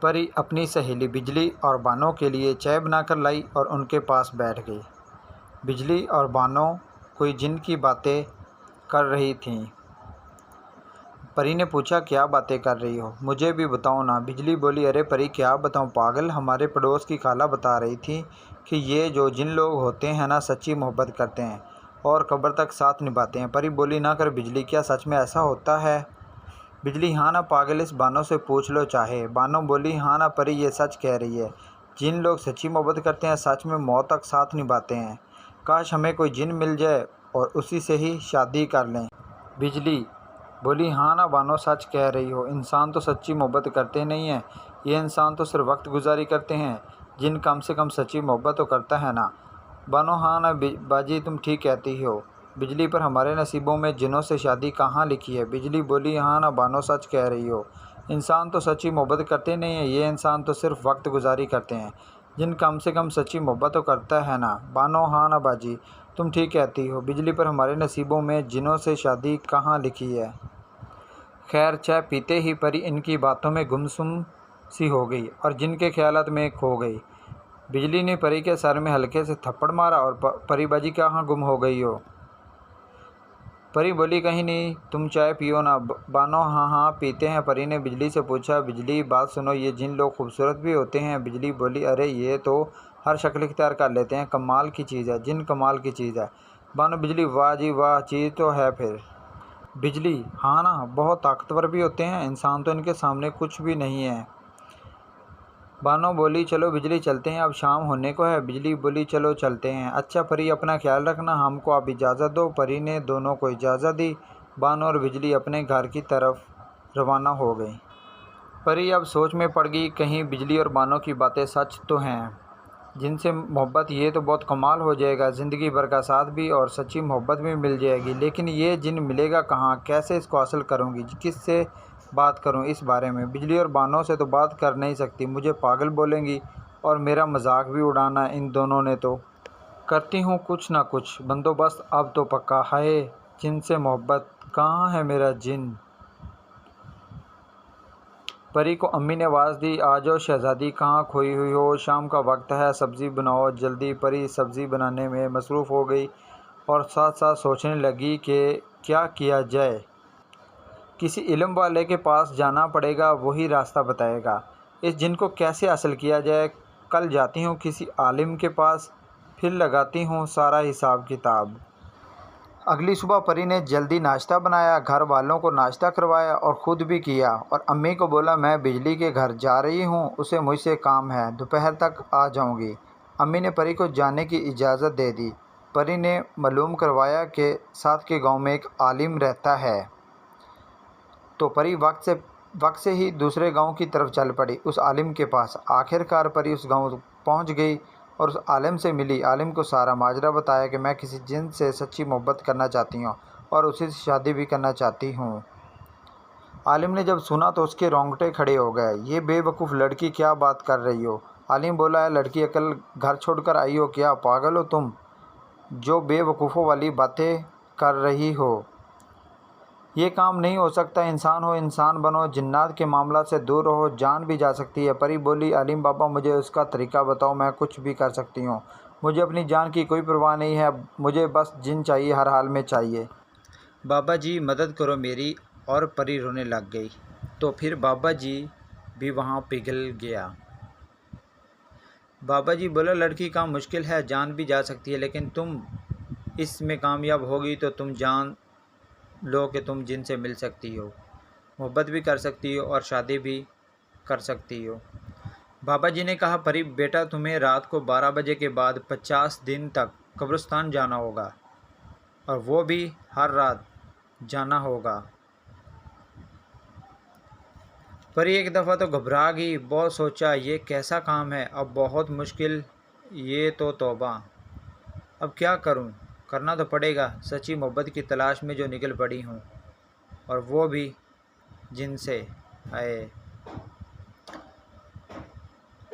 परी अपनी सहेली बिजली और बानों के लिए चाय बनाकर लाई और उनके पास बैठ गई। बिजली और बानों कोई जिन की बातें कर रही थीं। परी ने पूछा, क्या बातें कर रही हो, मुझे भी बताओ ना। बिजली बोली, अरे परी क्या बताऊं पागल, हमारे पड़ोस की खाला बता रही थी कि ये जो जिन लोग होते हैं ना सच्ची मोहब्बत करते हैं और कब्र तक साथ निभाते हैं। परी बोली, ना कर बिजली, क्या सच में ऐसा होता है? बिजली, हाँ ना पागल, इस बानों से पूछ लो चाहे। बानों बोली, हाँ ना परी, ये सच कह रही है। जिन लोग सच्ची मोहब्बत करते हैं सच में मौत तक साथ निभाते हैं। काश हमें कोई जिन मिल जाए और उसी से ही शादी कर लें। बिजली बोली, हाँ ना बानो, सच कह रही हो। इंसान तो सच्ची मोहब्बत करते नहीं हैं, ये इंसान तो सिर्फ वक्त गुजारी करते हैं। जिन कम से कम सच्ची मोहब्बत तो करता है ना। बानो, हाँ ना बाजी, तुम ठीक कहती हो। बिजली, पर हमारे नसीबों में जिनों से शादी कहाँ लिखी है। बिजली बोली, हाँ ना बानो, सच कह रही हो। इंसान तो सच्ची मोहब्बत करते नहीं हैं, ये इंसान तो सिर्फ वक्त गुजारी करते हैं। जिन कम से कम सच्ची मोहब्बत तो करता है ना। बानो, हाँ ना बाजी, तुम ठीक कहती हो। बिजली, पर हमारे नसीबों में जिनों से शादी कहाँ लिखी है। खैर, चाय पीते ही परी इनकी बातों में गुमसुम सी हो गई और जिनके ख्यालात में खो गई। बिजली ने परी के सर में हल्के से थप्पड़ मारा और परी बाजी, कहाँ गुम हो गई हो? परी बोली, कहीं नहीं, तुम चाय पियो ना। बानो, हाँ हाँ पीते हैं। परी ने बिजली से पूछा, बिजली बात सुनो, ये जिन लोग खूबसूरत भी होते हैं? बिजली बोली, अरे ये तो हर शक्ल इख्तियार कर लेते हैं, कमाल की चीज़ है, जिन कमाल की चीज़ है। बानो, बिजली, वाह जी वाह, चीज़ तो है फिर। बिजली, हाँ ना, बहुत ताकतवर भी होते हैं, इंसान तो इनके सामने कुछ भी नहीं है। बानो बोली, चलो बिजली चलते हैं, अब शाम होने को है। बिजली बोली, चलो चलते हैं। अच्छा परी, अपना ख्याल रखना, हमको अब इजाज़त दो। परी ने दोनों को इजाज़त दी। बानो और बिजली अपने घर की तरफ रवाना हो गई। परी अब सोच में पड़ गई, कहीं बिजली और बानो की बातें सच तो हैं। जिनसे मोहब्बत, ये तो बहुत कमाल हो जाएगा, ज़िंदगी भर का साथ भी और सच्ची मोहब्बत भी मिल जाएगी। लेकिन ये जिन मिलेगा कहाँ, कैसे इसको हासिल करूँगी, किससे बात करूँ इस बारे में? बिजली और बानों से तो बात कर नहीं सकती, मुझे पागल बोलेंगी और मेरा मजाक भी उड़ाना इन दोनों ने तो। करती हूँ कुछ ना कुछ बंदोबस्त अब तो पक्का। हाय जिनसे मोहब्बत, कहाँ है मेरा जिन? परी को अम्मी ने आवाज़ दी, आ जाओ शहज़ादी, कहाँ खोई हुई हो, शाम का वक्त है, सब्ज़ी बनाओ जल्दी। परी सब्ज़ी बनाने में मसरूफ़ हो गई और साथ साथ सोचने लगी कि क्या किया जाए। किसी इल्म वाले के पास जाना पड़ेगा, वही रास्ता बताएगा। इस जिन को कैसे हासिल किया जाए? कल जाती हूँ किसी आलिम के पास, फिर लगाती हूँ सारा हिसाब किताब। अगली सुबह परी ने जल्दी नाश्ता बनाया, घर वालों को नाश्ता करवाया और ख़ुद भी किया और अम्मी को बोला, मैं बिजली के घर जा रही हूँ, उसे मुझसे काम है, दोपहर तक आ जाऊँगी। अम्मी ने परी को जाने की इजाज़त दे दी। परी ने मालूम करवाया कि साथ के गांव में एक आलिम रहता है। तो परी वक्त से ही दूसरे गांव की तरफ चल पड़ी, उस आलिम के पास। आखिरकार परी उस गांव पहुंच गई और उस आलिम से मिली। आलिम को सारा माजरा बताया कि मैं किसी जिन से सच्ची मोहब्बत करना चाहती हूँ और उसी से शादी भी करना चाहती हूँ। आलिम ने जब सुना तो उसके रोंगटे खड़े हो गए। ये बेवकूफ़ लड़की, क्या बात कर रही हो? आलिम बोला, है लड़की, अकल घर छोड़कर आई हो क्या? पागल हो तुम, जो बेवकूफ़ों वाली बातें कर रही हो? ये काम नहीं हो सकता, इंसान हो इंसान बनो, जिन्नात के मामला से दूर रहो, जान भी जा सकती है। परी बोली, आलिम बाबा मुझे उसका तरीका बताओ, मैं कुछ भी कर सकती हूँ, मुझे अपनी जान की कोई परवाह नहीं है, मुझे बस जिन चाहिए, हर हाल में चाहिए। बाबा जी मदद करो मेरी। और परी रोने लग गई। तो फिर बाबा जी भी वहाँ पिघल गया। बाबा जी बोला, लड़की काम मुश्किल है, जान भी जा सकती है, लेकिन तुम इसमें कामयाब होगी तो तुम जान लो कि तुम जिनसे मिल सकती हो, मोहब्बत भी कर सकती हो और शादी भी कर सकती हो। बाबा जी ने कहा, परी बेटा, तुम्हें रात को 12 बजे के बाद 50 दिन तक कब्रिस्तान जाना होगा और वो भी हर रात जाना होगा। परी एक दफ़ा तो घबरा गई, बहुत सोचा, ये कैसा काम है, अब बहुत मुश्किल, ये तो तौबा, अब क्या करूं? करना तो पड़ेगा, सच्ची मोहब्बत की तलाश में जो निकल पड़ी हूँ, और वो भी जिनसे। आए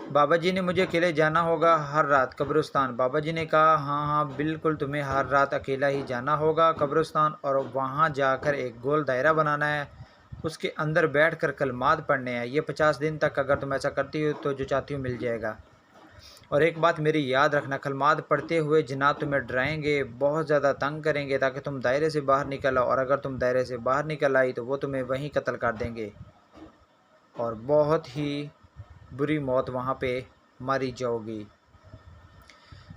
बाबा जी ने मुझे अकेले जाना होगा हर रात कब्रिस्तान। बाबा जी ने कहा, हाँ हाँ बिल्कुल, तुम्हें हर रात अकेला ही जाना होगा कब्रिस्तान और वहाँ जाकर एक गोल दायरा बनाना है, उसके अंदर बैठकर कलमात पढ़ने हैं। ये 50 दिन तक अगर तुम ऐसा करती हो तो जो चाहती हो मिल जाएगा। और एक बात मेरी याद रखना, कलमात पढ़ते हुए जिन्नात तुम्हें डराएंगे, बहुत ज़्यादा तंग करेंगे ताकि तुम दायरे से बाहर निकल आओ, और अगर तुम दायरे से बाहर निकल आई तो वो तुम्हें वहीं कत्ल कर देंगे और बहुत ही बुरी मौत वहाँ पे मारी जाओगी।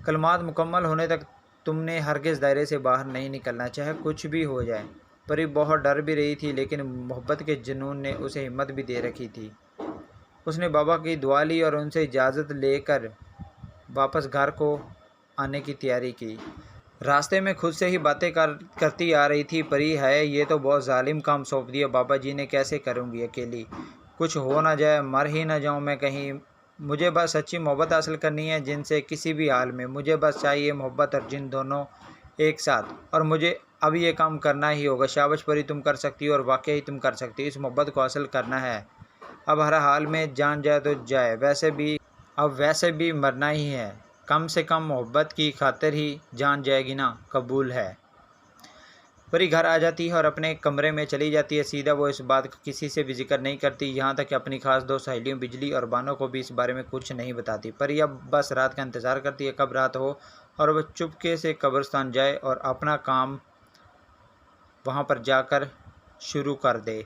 कलमात मुकम्मल होने तक तुमने हरगिज़ दायरे से बाहर नहीं निकलना, चाहे कुछ भी हो जाए। परी बहुत डर भी रही थी, लेकिन मोहब्बत के जुनून ने उसे हिम्मत भी दे रखी थी। उसने बाबा की दुआ ली और उनसे इजाज़त लेकर वापस घर को आने की तैयारी की। रास्ते में खुद से ही बातें करती आ रही थी, परी है ये तो बहुत जालिम काम सौंप दिया बाबा जी ने, कैसे करूँगी अकेली, कुछ हो ना जाए, मर ही ना जाऊँ मैं कहीं। मुझे बस सच्ची मोहब्बत हासिल करनी है जिनसे, किसी भी हाल में। मुझे बस चाहिए मोहब्बत और जिन दोनों एक साथ, और मुझे अब ये काम करना ही होगा। शाबाश परी, तुम कर सकती हो और वाकई ही तुम कर सकती हो। इस मोहब्बत को हासिल करना है। अब हर हाल में जान जाए तो जाए, वैसे भी मरना ही है। कम से कम मोहब्बत की खातिर ही जान जाएगी ना, कबूल है। परी घर आ जाती है और अपने कमरे में चली जाती है सीधा। वो इस बात का किसी से भी जिक्र नहीं करती, यहाँ तक कि अपनी खास दो सहेलियों बिजली और बानो को भी इस बारे में कुछ नहीं बताती। परी अब बस रात का इंतज़ार करती है, कब रात हो और वह चुपके से कब्रिस्तान जाए और अपना काम वहाँ पर जाकर शुरू कर दे।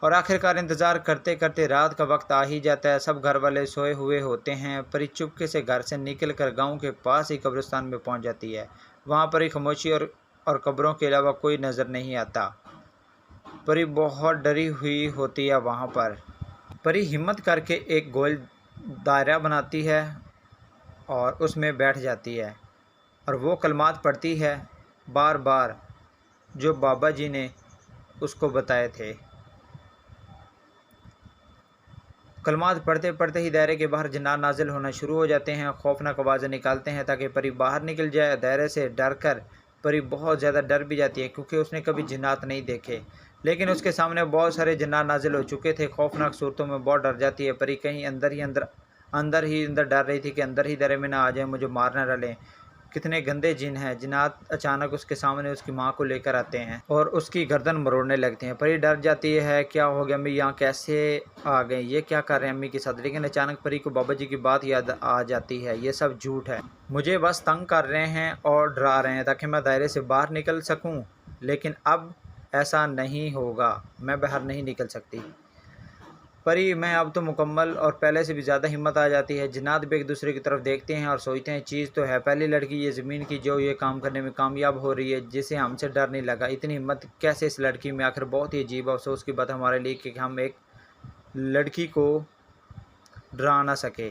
और आखिरकार इंतज़ार करते करते रात का वक्त आ ही जाता है। सब घर वाले सोए हुए होते हैं। परी चुपके से घर से निकलकर गांव के पास ही कब्रिस्तान में पहुंच जाती है। वहां पर ही खामोशी और कब्रों के अलावा कोई नज़र नहीं आता। परी बहुत डरी हुई होती है वहां पर। परी हिम्मत करके एक गोल दायरा बनाती है और उसमें बैठ जाती है और वो कलमात पढ़ती है बार बार जो बाबा जी ने उसको बताए थे। कलमात पढ़ते पढ़ते ही दायरे के बाहर जिन्नात नाजिल होना शुरू हो जाते हैं। खौफनाक आवाज़ें निकालते हैं ताकि परी बाहर निकल जाए। दायरे से डर कर परी बहुत ज़्यादा डर भी जाती है, क्योंकि उसने कभी जिन्नात नहीं देखे, लेकिन उसके सामने बहुत सारे जिन्नात नाजिल हो चुके थे। खौफनाक सूरतों में बहुत डर जाती है परी। कहीं अंदर ही अंदर डर रही थी कि अंदर ही दायरे में ना आ जाए, मुझे मारना डालें। कितने गंदे जिन हैं। जिन्नात अचानक उसके सामने उसकी माँ को लेकर आते हैं और उसकी गर्दन मरोड़ने लगते हैं। परी डर जाती है, क्या हो गया, अम्मी यहाँ कैसे आ गए, ये क्या कर रहे हैं अम्मी के साथ। लेकिन अचानक परी को बाबा जी की बात याद आ जाती है, ये सब झूठ है, मुझे बस तंग कर रहे हैं और डरा रहे हैं ताकि मैं दायरे से बाहर निकल सकूँ, लेकिन अब ऐसा नहीं होगा, मैं बाहर नहीं निकल सकती। परी मैं अब तो मुकम्मल और पहले से भी ज़्यादा हिम्मत आ जाती है। जिन्नात भी एक दूसरे की तरफ देखते हैं और सोचते हैं चीज़ तो है पहली लड़की ये ज़मीन की जो ये काम करने में कामयाब हो रही है, जिसे हमसे डर नहीं लगा। इतनी हिम्मत कैसे इस लड़की में। आखिर बहुत ही अजीब अफसोस की बात हमारे लिए कि हम एक लड़की को डरा ना सके।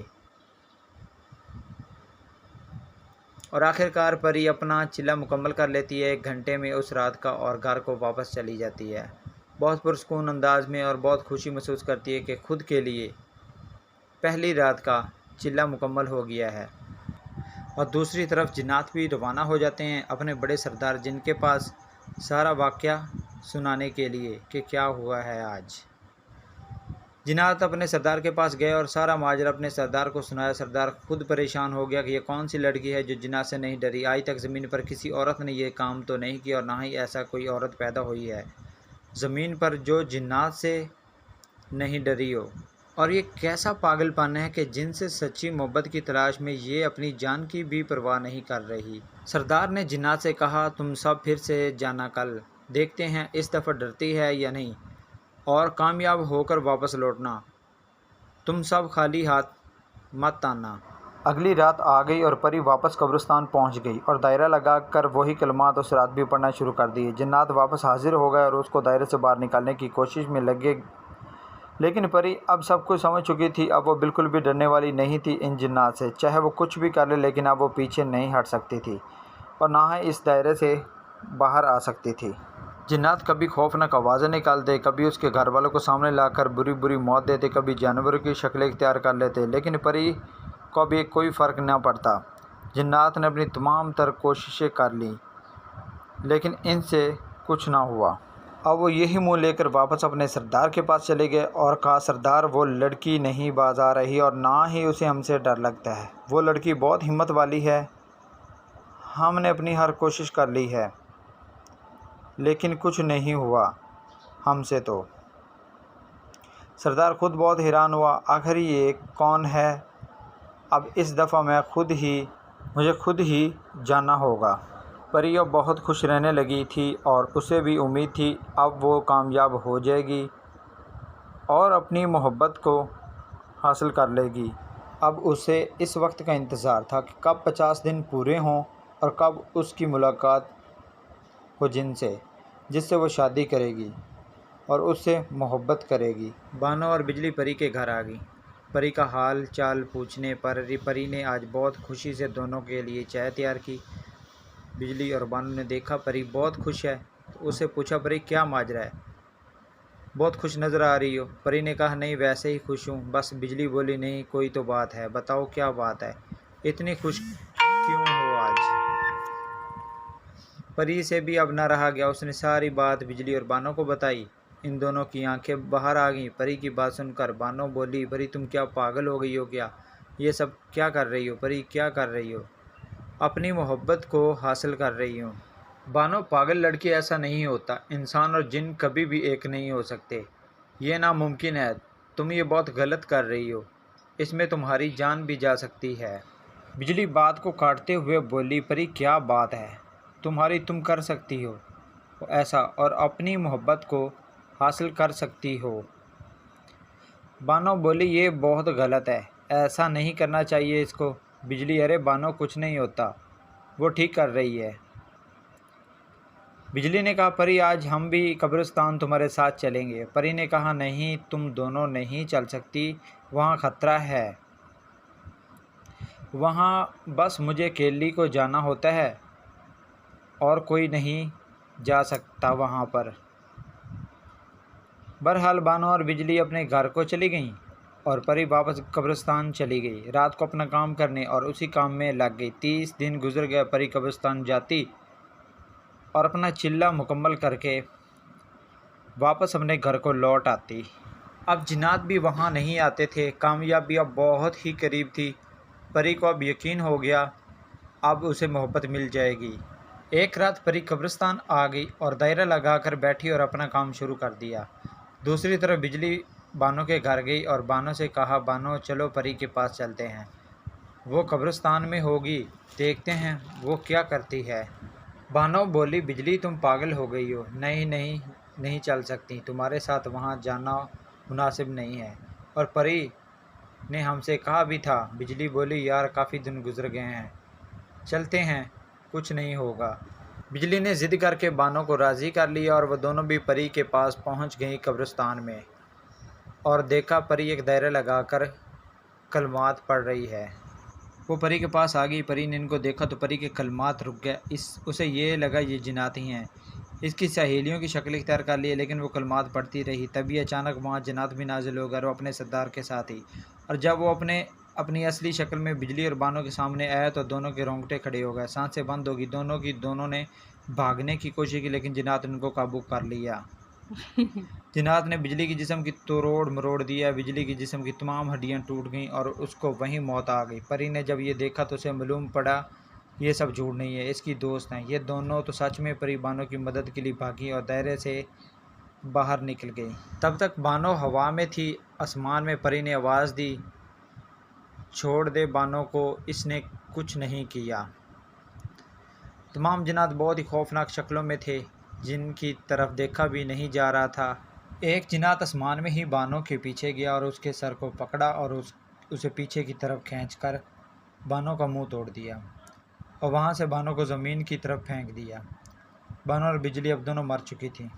और आखिरकार परी अपना चिल्ला मुकम्मल कर लेती है 1 घंटे में उस रात का और घर को वापस चली जाती है बहुत पुरस्कून अंदाज में, और बहुत खुशी महसूस करती है कि खुद के लिए पहली रात का चिल्ला मुकम्मल हो गया है। और दूसरी तरफ जिन्नात भी रवाना हो जाते हैं अपने बड़े सरदार जिनके पास सारा वाक़या सुनाने के लिए कि क्या हुआ है आज। जिन्नात अपने सरदार के पास गए और सारा माजरा अपने सरदार को सुनाया। सरदार खुद परेशान हो गया कि ये कौन सी लड़की है जो जिन्नात से नहीं डरी। आज तक ज़मीन पर किसी औरत ने ये काम तो नहीं किया और ना ही ऐसा कोई औरत पैदा हुई है ज़मीन पर जो जिन्नात से नहीं डरी हो। और ये कैसा पागलपन है कि जिनसे सच्ची मोहब्बत की तलाश में ये अपनी जान की भी परवाह नहीं कर रही। सरदार ने जिन्नात से कहा, तुम सब फिर से जाना, कल देखते हैं इस दफ़ा डरती है या नहीं, और कामयाब होकर वापस लौटना। तुम सब खाली हाथ मत आना। अगली रात आ गई और परी वापस कब्रिस्तान पहुंच गई और दायरा लगा कर वही कलमात उस रात भी पढ़ना शुरू कर दिए। जिन्नात वापस हाजिर हो गए और उसको दायरे से बाहर निकालने की कोशिश में लगे, लेकिन परी अब सब कुछ समझ चुकी थी। अब वो बिल्कुल भी डरने वाली नहीं थी इन जिन्नात से, चाहे वो कुछ भी कर ले, लेकिन अब वो पीछे नहीं हट सकती थी और ना ही इस दायरे से बाहर आ सकती थी। जिन्नात कभी खौफनाक आवाज़ें निकालते, कभी उसके घर वालों को सामने लाकर बुरी बुरी मौत देते, कभी जानवरों की शक्लें इख्तियार कर लेते, लेकिन परी को भी कोई फ़र्क न पड़ता। जिन्नात ने अपनी तमाम तर कोशिशें कर लीं, लेकिन इनसे कुछ ना हुआ। अब वो यही मुँह लेकर वापस अपने सरदार के पास चले गए और कहा, सरदार वो लड़की नहीं बाज आ रही और ना ही उसे हमसे डर लगता है। वो लड़की बहुत हिम्मत वाली है, हमने अपनी हर कोशिश कर ली है, लेकिन कुछ नहीं हुआ। हमसे तो। सरदार खुद बहुत हैरान हुआ, आखिर ये कौन है? अब इस दफ़ा मुझे खुद ही जाना होगा। परी अब बहुत खुश रहने लगी थी और उसे भी उम्मीद थी अब वो कामयाब हो जाएगी और अपनी मोहब्बत को हासिल कर लेगी। अब उसे इस वक्त का इंतज़ार था कि कब 50 दिन पूरे हों और कब उसकी मुलाकात हो जिससे वो शादी करेगी और उससे मोहब्बत करेगी। बानो और बिजली परी के घर आ गई। परी का हाल चाल पूछने पर परी ने आज बहुत खुशी से दोनों के लिए चाय तैयार की। बिजली और बानो ने देखा परी बहुत खुश है तो उससे पूछा, परी क्या माजरा है, बहुत खुश नज़र आ रही हो? परी ने कहा, नहीं वैसे ही खुश हूँ बस। बिजली बोली, नहीं कोई तो बात है, बताओ क्या बात है, इतनी खुश क्यों हो आज? परी से भी अब न रहा गया, उसने सारी बात बिजली और बानो को बताई। इन दोनों की आंखें बाहर आ गईं। परी की बात सुनकर बानो बोली, परी तुम क्या पागल हो गई हो क्या? ये सब क्या कर रही हो? परी क्या कर रही हो? अपनी मोहब्बत को हासिल कर रही हूँ। बानो, पागल लड़की, ऐसा नहीं होता, इंसान और जिन कभी भी एक नहीं हो सकते, ये नामुमकिन है, तुम ये बहुत गलत कर रही हो, इसमें तुम्हारी जान भी जा सकती है। बिजली बात को काटते हुए बोली, परी क्या बात है तुम कर सकती हो ऐसा और अपनी मोहब्बत को हासिल कर सकती हो। बानो बोली, ये बहुत गलत है, ऐसा नहीं करना चाहिए इसको। बिजली, अरे बानो कुछ नहीं होता, वो ठीक कर रही है। बिजली ने कहा, परी आज हम भी कब्रिस्तान तुम्हारे साथ चलेंगे। परी ने कहा, नहीं तुम दोनों नहीं चल सकती, वहाँ ख़तरा है, वहाँ बस मुझे अकेली को जाना होता है और कोई नहीं जा सकता वहाँ पर। बहरहाल बानो और बिजली अपने घर को चली गईं और परी वापस कब्रिस्तान चली गई। रात को अपना काम करने और उसी काम में लग गई। 30 दिन गुजर गए। परी कब्रिस्तान जाती और अपना चिल्ला मुकम्मल करके वापस अपने घर को लौट आती। अब जिन्नात भी वहाँ नहीं आते थे। कामयाबी अब बहुत ही करीब थी। परी को अब यकीन हो गया अब उसे मोहब्बत मिल जाएगी। एक रात परी कब्रिस्तान आ गई और दायरा लगाकर बैठी और अपना काम शुरू कर दिया। दूसरी तरफ बिजली बानो के घर गई और बानो से कहा, बानो चलो परी के पास चलते हैं, वो कब्रिस्तान में होगी, देखते हैं वो क्या करती है। बानो बोली, बिजली तुम पागल हो गई हो, नहीं नहीं नहीं चल सकती, तुम्हारे साथ वहाँ जाना मुनासिब नहीं है, और परी ने हमसे कहा भी था। बिजली बोली, यार काफ़ी दिन गुजर गए हैं, चलते हैं, कुछ नहीं होगा। बिजली ने ज़िद करके बानो को राज़ी कर लिया और वह दोनों भी परी के पास पहुंच गई कब्रिस्तान में और देखा परी एक दायरा लगाकर कलमात पढ़ रही है। वो परी के पास आ गई। परी ने इनको देखा तो परी के कलमात रुक गए। उसे ये लगा ये जिन्नात ही हैं। इसकी सहेलियों की शक्ल इख्तियार कर ली, लेकिन वो कलमात पढ़ती रही। तभी अचानक वहाँ जिन्नात भी नाजिल हो गया और वो अपने सरदार के साथ ही। और जब वो अपनी असली शक्ल में बिजली और बानो के सामने आया तो दोनों के रोंगटे खड़े हो गए, सांसें बंद हो गई। दोनों ने भागने की कोशिश की, लेकिन जिन्नात ने उनको काबू कर लिया। जिन्नात ने बिजली की जिस्म की तोड़ मरोड़ दिया। बिजली की जिस्म की तमाम हड्डियां टूट गईं और उसको वहीं मौत आ गई। परी ने जब ये देखा तो उसे मालूम पड़ा ये सब झूठ नहीं है, इसकी दोस्त हैं। ये दोनों तो सच में परी बानो की मदद के लिए भागी और दायरे से बाहर निकल गई। तब तक बानो हवा में थी। आसमान में परी ने आवाज़ दी, छोड़ दे बानो को, इसने कुछ नहीं किया। तमाम जिन्नात बहुत ही खौफनाक शक्लों में थे, जिनकी तरफ देखा भी नहीं जा रहा था। एक जिन्नात आसमान में ही बानो के पीछे गया और उसके सर को पकड़ा और उसे पीछे की तरफ खींचकर बानो का मुंह तोड़ दिया और वहां से बानो को ज़मीन की तरफ फेंक दिया। बानो और बिजली अब दोनों मर चुकी थी।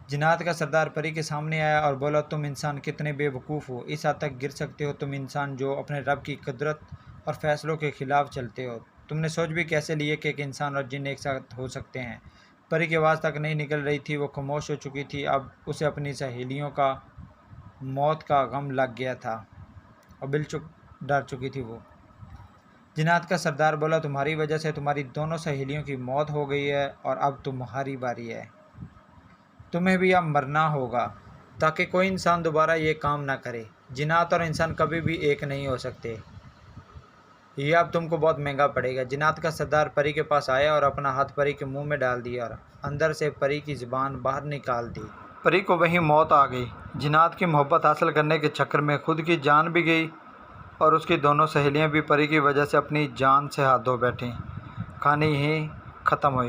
जिन्नात का सरदार परी के सामने आया और बोला, तुम इंसान कितने बेवकूफ़ हो, इस हद तक गिर सकते हो, तुम इंसान जो अपने रब की कुदरत और फैसलों के ख़िलाफ़ चलते हो। तुमने सोच भी कैसे लिए कि एक इंसान और जिन एक साथ हो सकते हैं। परी की आवाज़ तक नहीं निकल रही थी, वो खामोश हो चुकी थी। अब उसे अपनी सहेलियों का मौत का गम लग गया था और बिल्कुल डर चुकी थी वो। जिन्नात का सरदार बोला, तुम्हारी वजह से तुम्हारी दोनों सहेलियों की मौत हो गई है और अब तुम्हारी बारी है, तुम्हें भी अब मरना होगा, ताकि कोई इंसान दोबारा ये काम ना करे। जिन्नात और इंसान कभी भी एक नहीं हो सकते। ये अब तुमको बहुत महंगा पड़ेगा। जिन्नात का सरदार परी के पास आया और अपना हाथ परी के मुंह में डाल दिया और अंदर से परी की ज़ुबान बाहर निकाल दी। परी को वहीं मौत आ गई। जिन्नात की मोहब्बत हासिल करने के चक्कर में खुद की जान भी गई और उसकी दोनों सहेलियां भी परी की वजह से अपनी जान से हाथ धो बैठीं। कहानी यहीं ख़त्म हुई।